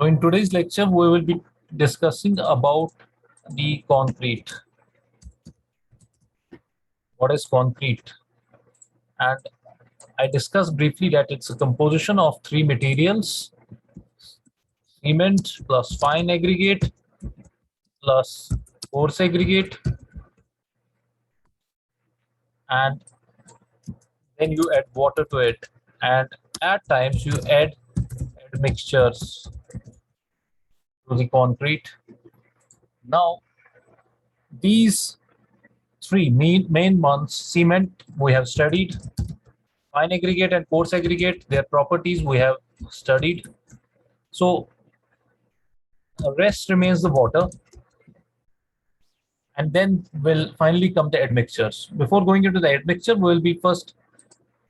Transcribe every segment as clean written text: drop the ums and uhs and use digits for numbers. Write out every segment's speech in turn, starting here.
in today's lecture, we will be discussing about the concrete. What is concrete? And I discussed briefly that it's a composition of three materials: cement plus fine aggregate plus coarse aggregate, and then you add water to it. And at times you add mixtures to the concrete. Now, these three main ones: cement we have studied, fine aggregate and coarse aggregate, their properties we have studied. So the rest remains the water, and then will finally come the admixtures. Before going into the admixture, we will be first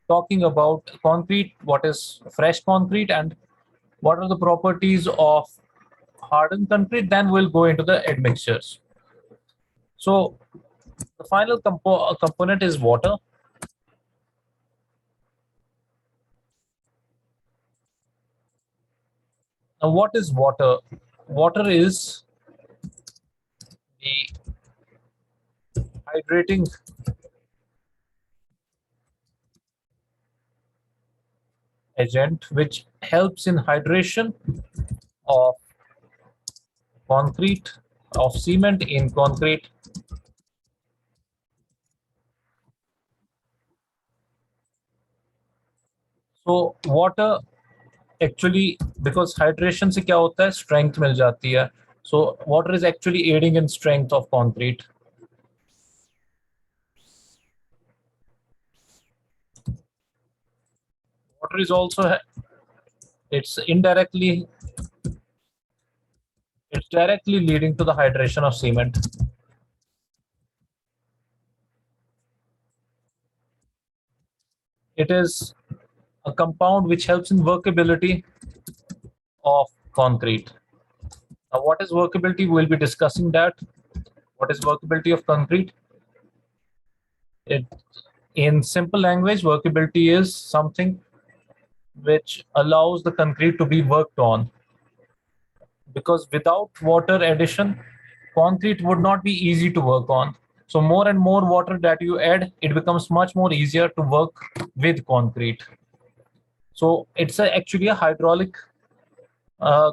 talking about concrete, what is fresh concrete and what are the properties of hardened concrete. Then we'll go into the admixtures. So the final component is water. Now, what is water? Water is the hydrating agent which helps in hydration of concrete, of cement in concrete. So water actually, because hydration से क्या होता है, strength मिल जाती है. So water is actually aiding in strength of concrete. Water is also, it's directly leading to the hydration of cement. It is a compound which helps in workability of concrete. Now, what is workability? We'll be discussing that. What is workability of concrete? In simple language, workability is something which allows the concrete to be worked on. Because without water addition, concrete would not be easy to work on. So more and more water that you add, it becomes much more easier to work with concrete. So it's actually a hydraulic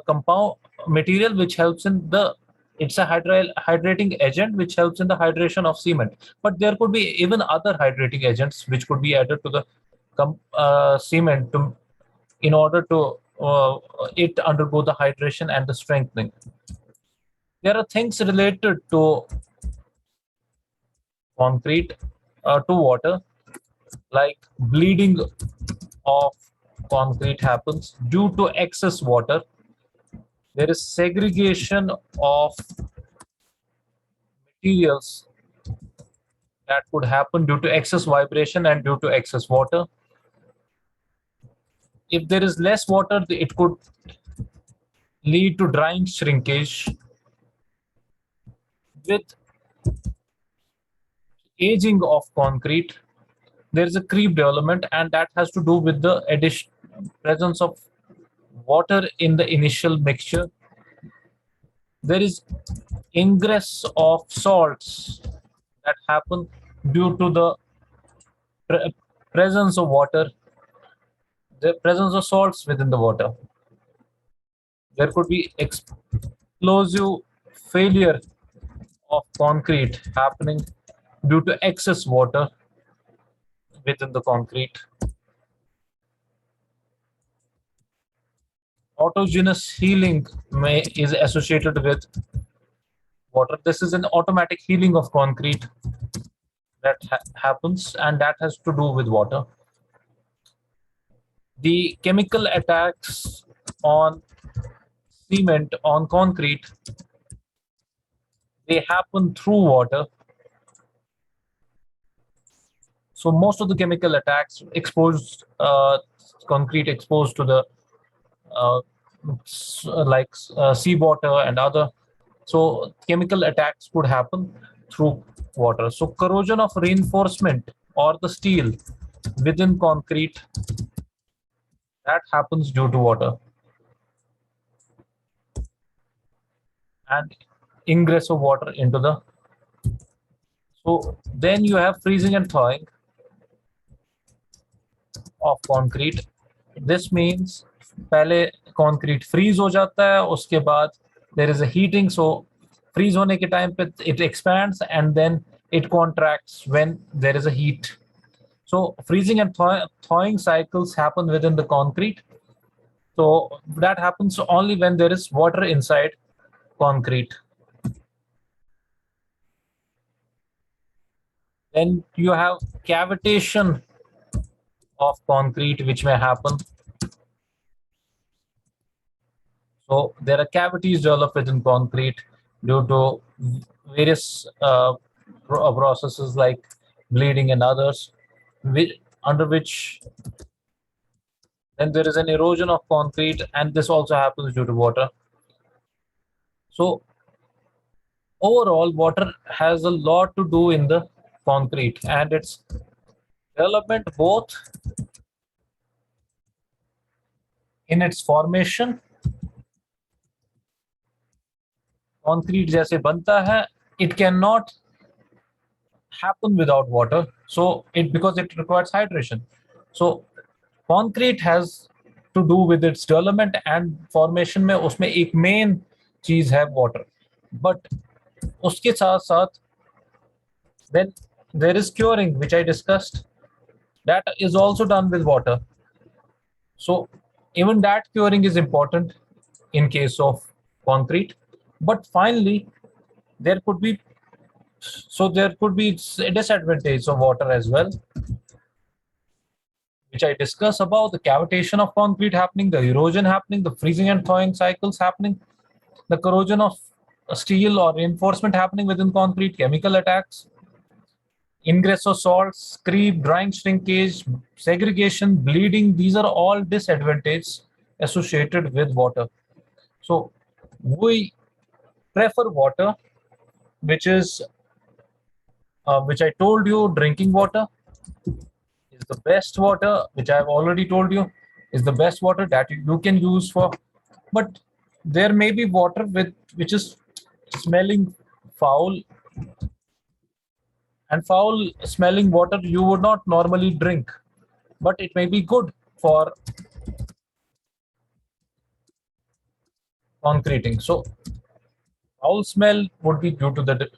compound material which helps in the, it's a hydrating agent which helps in the hydration of cement. But there could be even other hydrating agents which could be added to the cement in order to it undergo the hydration and the strengthening. There are things related to concrete, to water, like bleeding of concrete happens due to excess water. There is segregation of materials that could happen due to excess vibration and due to excess water. If there is less water, it could lead to drying shrinkage. With aging of concrete, there is a creep development, and that has to do with the presence of water in the initial mixture. There is ingress of salts that happen due to the presence of water, the presence of salts within the water. There could be explosive failure of concrete happening due to excess water within the concrete. Autogenous healing is associated with water. This is an automatic healing of concrete that happens, and that has to do with water. The chemical attacks on cement, on concrete, they happen through water. So most of the chemical attacks exposed concrete exposed to the seawater and other. So chemical attacks could happen through water. So corrosion of reinforcement or the steel within concrete, that happens due to water. and ingress of water into the. So then you have freezing and thawing of concrete. This means पहले concrete freeze हो जाता है, उसके बाद there is a heating, so freeze होने के time पे it expands and then it contracts when there is a heat. So freezing and thawing cycles happen within the concrete. So that happens only when there is water inside concrete. Then you have cavitation of concrete, which may happen. So there are cavities developed within concrete due to various processes like bleeding and others, under which then there is an erosion of concrete, and this also happens due to water. So overall, water has a lot to do in the concrete and its development, both in its formation. Concrete जैसे बनता है, it cannot happen without water. So it, because it requires hydration. So concrete has to do with its development and formation में उसमें एक main चीज है water. But उसके साथ साथ then there is curing, which I discussed. That is also done with water. So even that curing is important in case of concrete. But finally, there could be there could be a disadvantage of water as well, which I discuss about the cavitation of concrete happening, the erosion happening, the freezing and thawing cycles happening, the corrosion of steel or reinforcement happening within concrete, chemical attacks, ingress of salts, creep, drying shrinkage, segregation, bleeding. These are all disadvantages associated with water. So we prefer water, which I told you, drinking water is the best water, which I've already told you is the best water that you can use for. But there may be water which is smelling foul, and foul smelling water you would not normally drink, but it may be good for concreting. So foul smell would be due to the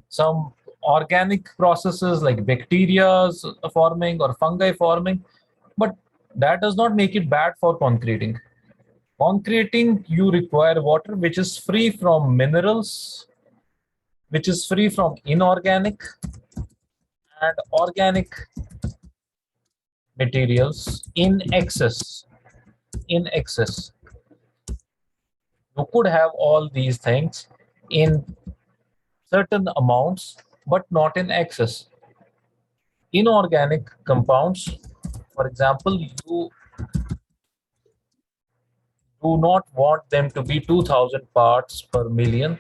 some organic processes like bacteria forming or fungi forming, but that does not make it bad for concreting. Concreting, you require water which is free from minerals, which is free from inorganic and organic materials in excess. In excess, you could have all these things in certain amounts, but not in excess. Inorganic compounds, for example, you do not want them to be 2000 parts per million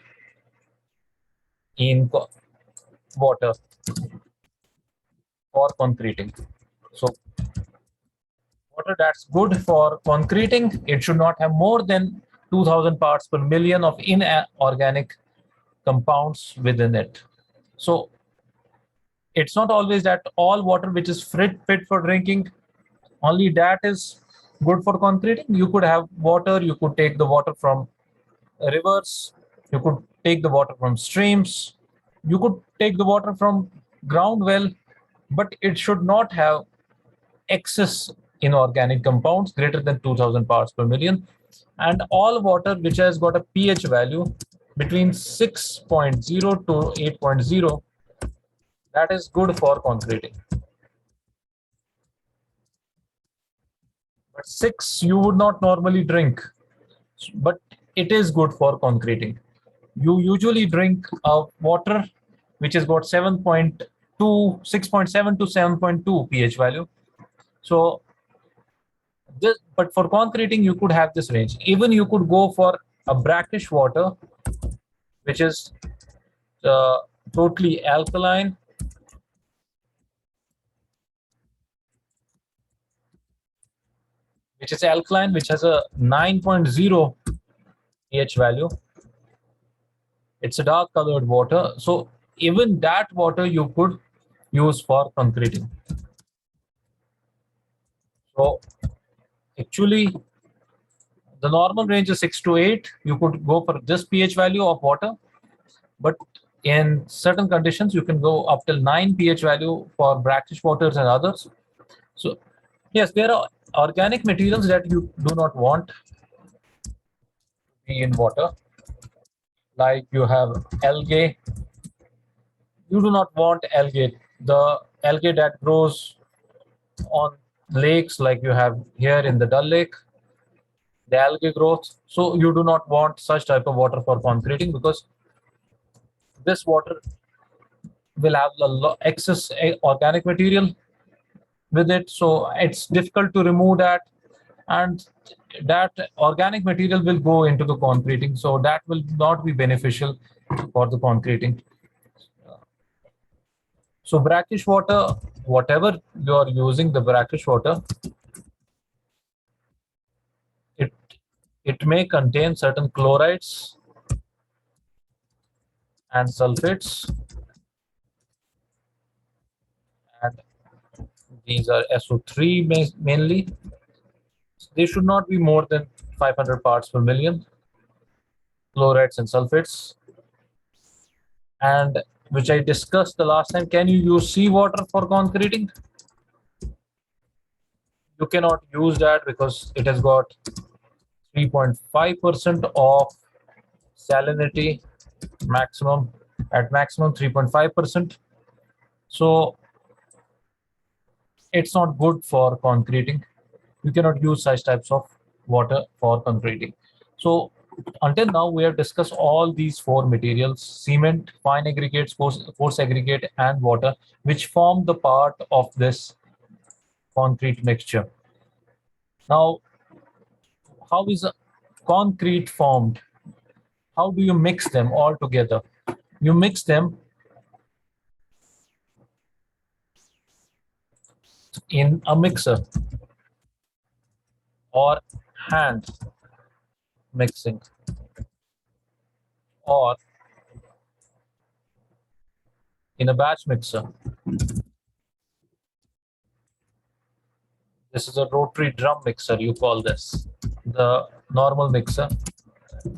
in water for concreting. So water that's good for concreting, it should not have more than 2000 parts per million of inorganic compounds within it. So it's not always that all water which is fit for drinking, only that is good for concreting. You could have water, you could take the water from rivers, you could take the water from streams, you could take the water from ground well, but it should not have excess inorganic compounds greater than 2000 parts per million. And all water which has got a pH value between 6.0 to 8.0, that is good for concreting. But 6 you would not normally drink, but it is good for concreting. You usually drink water which has got 7.2, 6.7 to 7.2 pH value. So but for concreting, you could have this range. Even you could go for a brackish water, which is uh, totally alkaline, which has a 9.0 pH value. It's a dark colored water. So even that water you could use for concreting. So actually, the normal range is 6 to 8. You could go for this pH value of water, but in certain conditions, you can go up till 9 pH value for brackish waters and others. So yes, there are organic materials that you do not want to be in water, like you have algae. You do not want algae. The algae that grows on lakes, like you have here in the Dal Lake, the algae growth. So you do not want such type of water for concreting, because this water will have excess organic material with it. So it's difficult to remove that, and that organic material will go into the concreting. So that will not be beneficial for the concreting. So brackish water, whatever you are using the brackish water, it it may contain certain chlorides and sulfates, and these are SO3 mainly. They should not be more than 500 parts per million, chlorides and sulfates. And which I discussed the last time, can you use seawater for concreting? You cannot use that because it has got 3.5% of salinity maximum, at maximum 3.5%. So it's not good for concreting. You cannot use such types of water for concreting. So until now, we have discussed all these four materials: cement, fine aggregates, coarse aggregate, and water, which form the part of this concrete mixture. Now, how is a concrete formed? How do you mix them all together? You mix them in a mixer or hand mixing, or in a batch mixer. This is a rotary drum mixer, you call this. The normal mixer,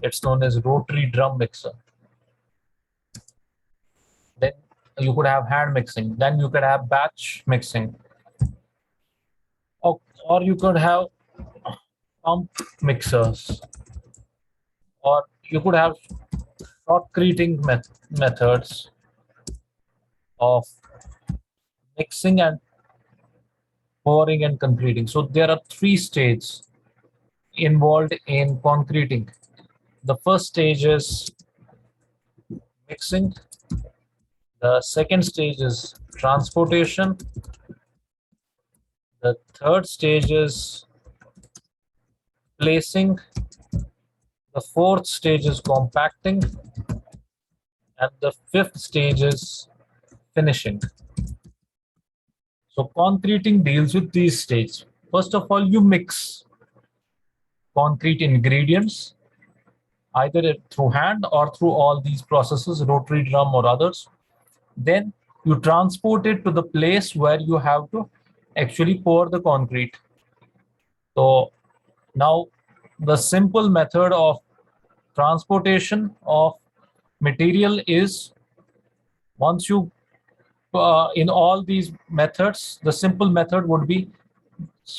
it's known as rotary drum mixer. Then you could have hand mixing. Then you could have batch mixing. Or you could have pump mixers. Or you could have shotcreting methods of mixing and pouring and concreting. So there are three stages involved in concreting. The first stage is mixing. The second stage is transportation. The third stage is placing. The fourth stage is compacting. And the fifth stage is finishing. So concreting deals with these stages. First of all, you mix concrete ingredients, either through hand or through all these processes, rotary drum or others. Then you transport it to the place where you have to actually pour the concrete. So now the simple method of transportation of material is, once you in all these methods, the simple method would be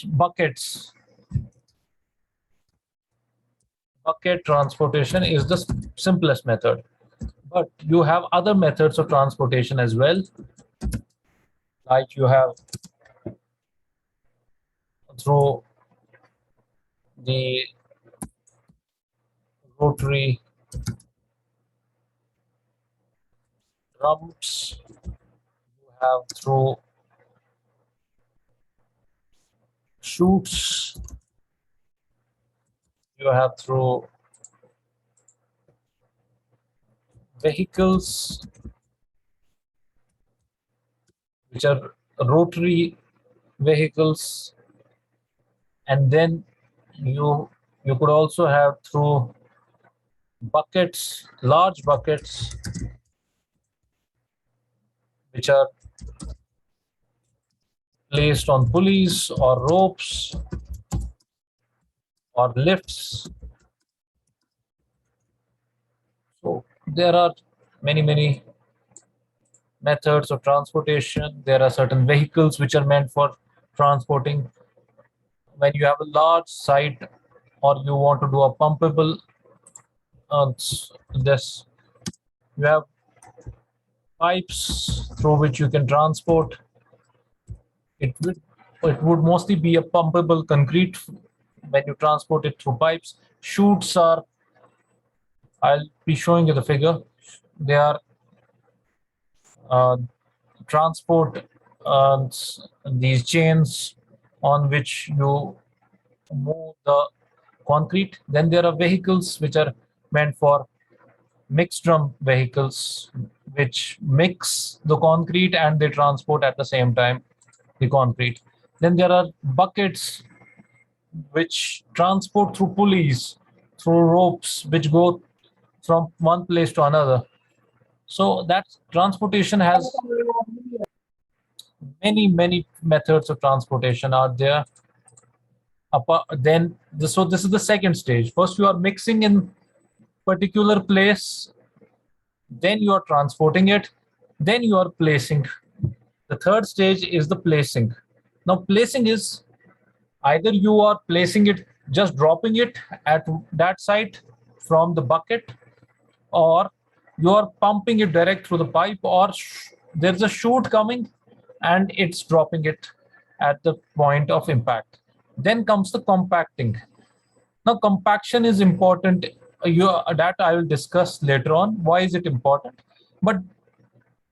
buckets. Bucket transportation is the simplest method, but you have other methods of transportation as well, like you have through the rotary drums, you have through chutes, you have through vehicles, which are rotary vehicles, and then you you could also have through buckets, large buckets, which are placed on pulleys or ropes or lifts. So there are many methods of transportation. There are certain vehicles which are meant for transporting. When you have a large site or you want to do a pumpable, this you have pipes through which you can transport. It would mostly be a pumpable concrete when you transport it through pipes. Chutes are, I'll be showing you the figure. They are uh, transport these chains on which you move the concrete. Then there are vehicles which are meant for mixed drum vehicles, which mix the concrete and they transport at the same time the concrete. Then there are buckets which transport through pulleys, through ropes, which go from one place to another. So that transportation has many methods of transportation are there. Then so this is the second stage. First you are mixing in particular place, then you are transporting it, then you are placing. The third stage is the placing. Now placing is either you are placing it, just dropping it at that site from the bucket, or you are pumping it direct through the pipe, or there's a chute coming and it's dropping it at the point of impact. Then comes the compacting. Now compaction is important. That I will discuss later on. Why is it important? But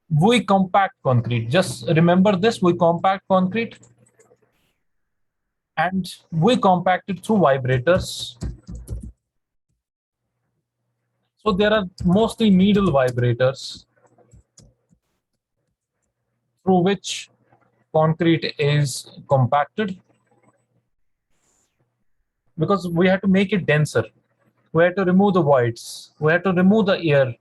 we compact concrete. Just remember this: we compact concrete, and we compact it through vibrators. So there are mostly needle vibrators through which concrete is compacted, because we have to make it denser. We have to remove the voids. We have to remove the air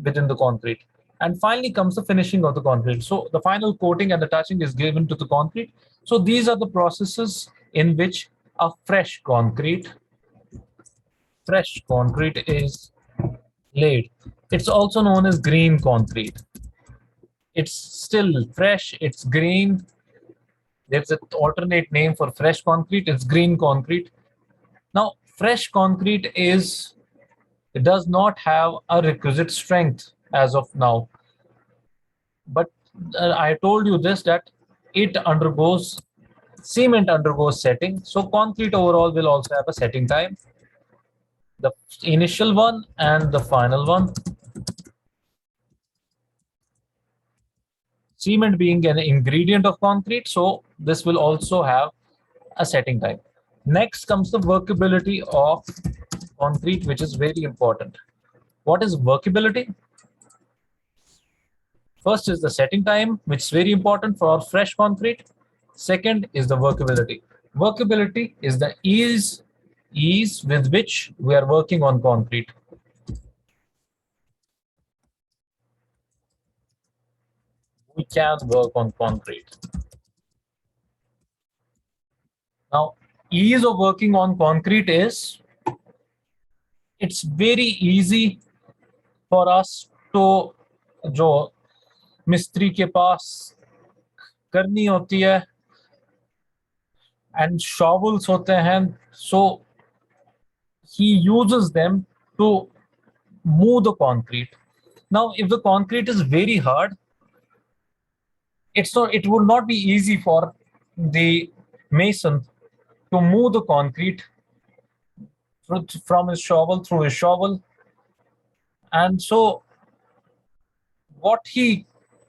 within the concrete. And finally comes the finishing of the concrete. So the final coating and the touching is given to the concrete. So these are the processes in which a fresh concrete is laid. It's also known as green concrete. It's still fresh, it's green. There's an alternate name for fresh concrete, it's green concrete. Now, fresh concrete it does not have a requisite strength as of now. But I told you this, that cement undergoes setting. So concrete overall will also have a setting time. The initial one and the final one. Cement being an ingredient of concrete, so this will also have a setting time. Next comes the workability of concrete, which is very important. What is workability? First is the setting time, which is very important for fresh concrete. Second is the workability. Workability is the ease with which we are working on concrete. We can work on concrete. Now, ease of working on concrete is, it's very easy for us to जो मिस्त्री के पास करनी होती है and shovels होते हैं, so he uses them to move the concrete. Now, if the concrete is very hard, it would not be easy for the mason to move the concrete from his shovel through his shovel. And so what he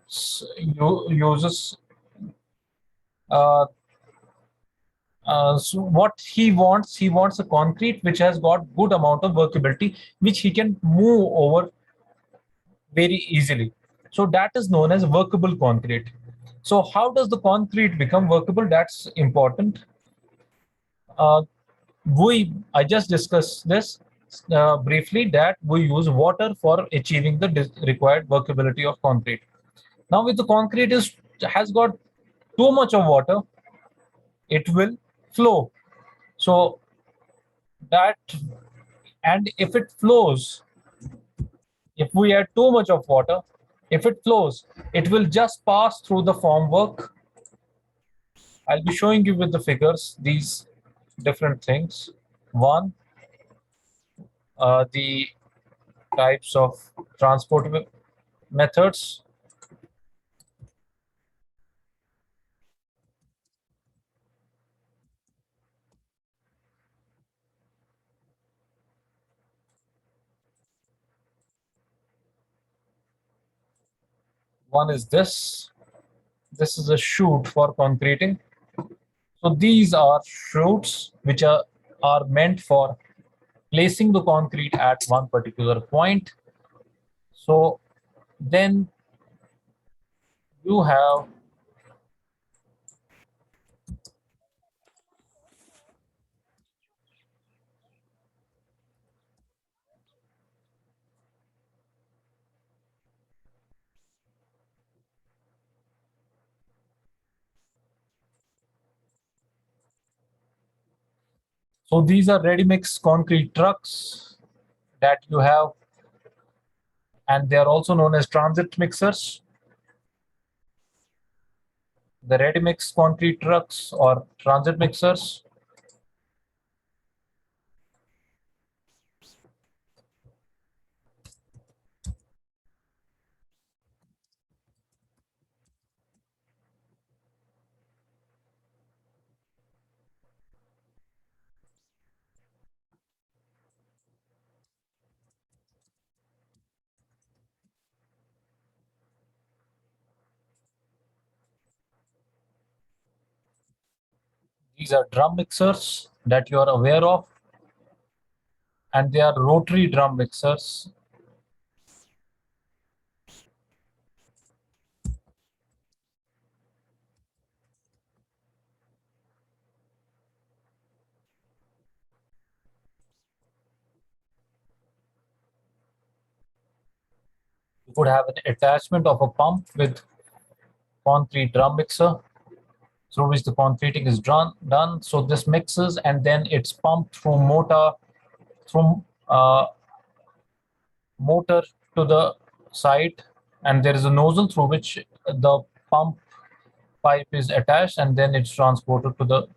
uses, so what he wants a concrete which has got good amount of workability, which he can move over very easily. So that is known as workable concrete. So how does the concrete become workable? That's important. I just discussed this. briefly that we use water for achieving the required workability of concrete. Now, if the concrete has got too much of water, it will flow. So that, and if it flows, if we add too much of water, if it flows, it will just pass through the formwork. I'll be showing you with the figures these different things. One, the types of transport methods. One is this. This is a chute for concreting. So these are chutes which are meant for placing the concrete at one particular point. So then you have, so these are ready mix concrete trucks that you have, and they are also known as transit mixers. The ready mix concrete trucks or transit mixers. These are drum mixers that you are aware of, and they are rotary drum mixers. You could have an attachment of a pump with concrete drum mixer through which the concreting is done. So this mixes and then it's pumped through through motor to the side, and there is a nozzle through which the pump pipe is attached, and then it's transported to the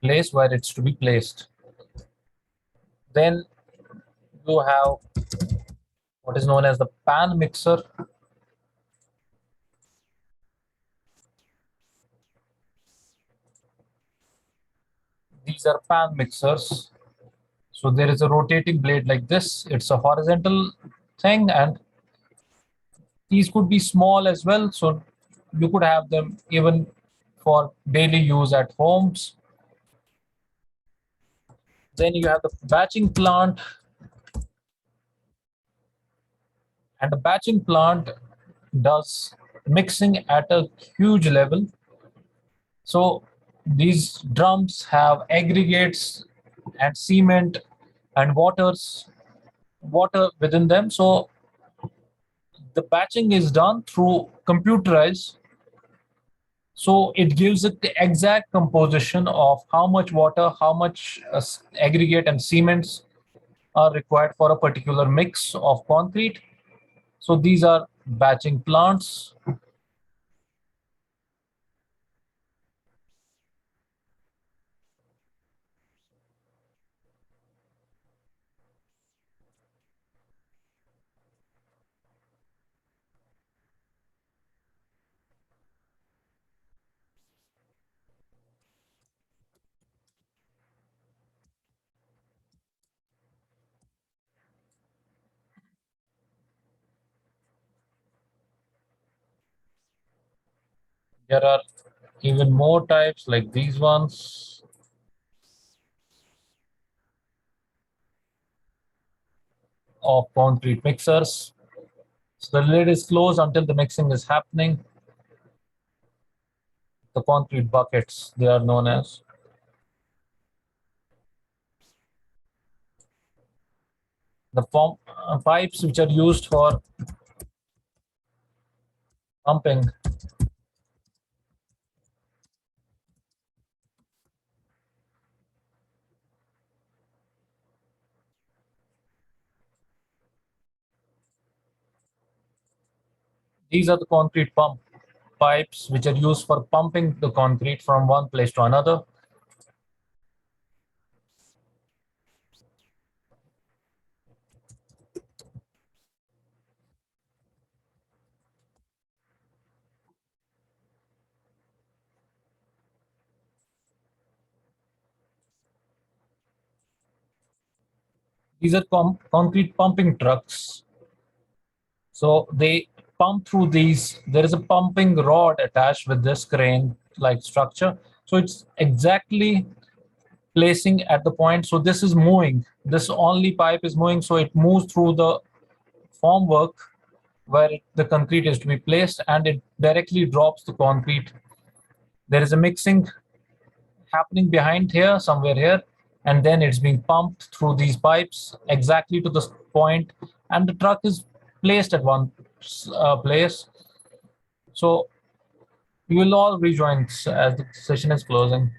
place where it's to be placed. Then you have what is known as the pan mixer. These are pan mixers. So there is a rotating blade like this. It's a horizontal thing, and these could be small as well. So you could have them even for daily use at homes. Then you have the batching plant, and the batching plant does mixing at a huge level. So these drums have aggregates and cement and water within them. So the batching is done through computerized. So it gives it the exact composition of how much water, how much aggregate and cements are required for a particular mix of concrete. So these are batching plants. There are even more types like these ones of concrete mixers. So the lid is closed until the mixing is happening. The concrete buckets, they are known as. The pipes which are used for pumping, these are the concrete pipes which are used for pumping the concrete from one place to another. These are concrete pumping trucks. So they pump through these. There is a pumping rod attached with this crane like structure. So it's exactly placing at the point. So this is moving. This only pipe is moving. So it moves through the formwork where the concrete is to be placed, and it directly drops the concrete. There is a mixing happening behind here, somewhere here, and then it's being pumped through these pipes exactly to the point, and the truck is placed at one place. So you will all rejoin as the session is closing.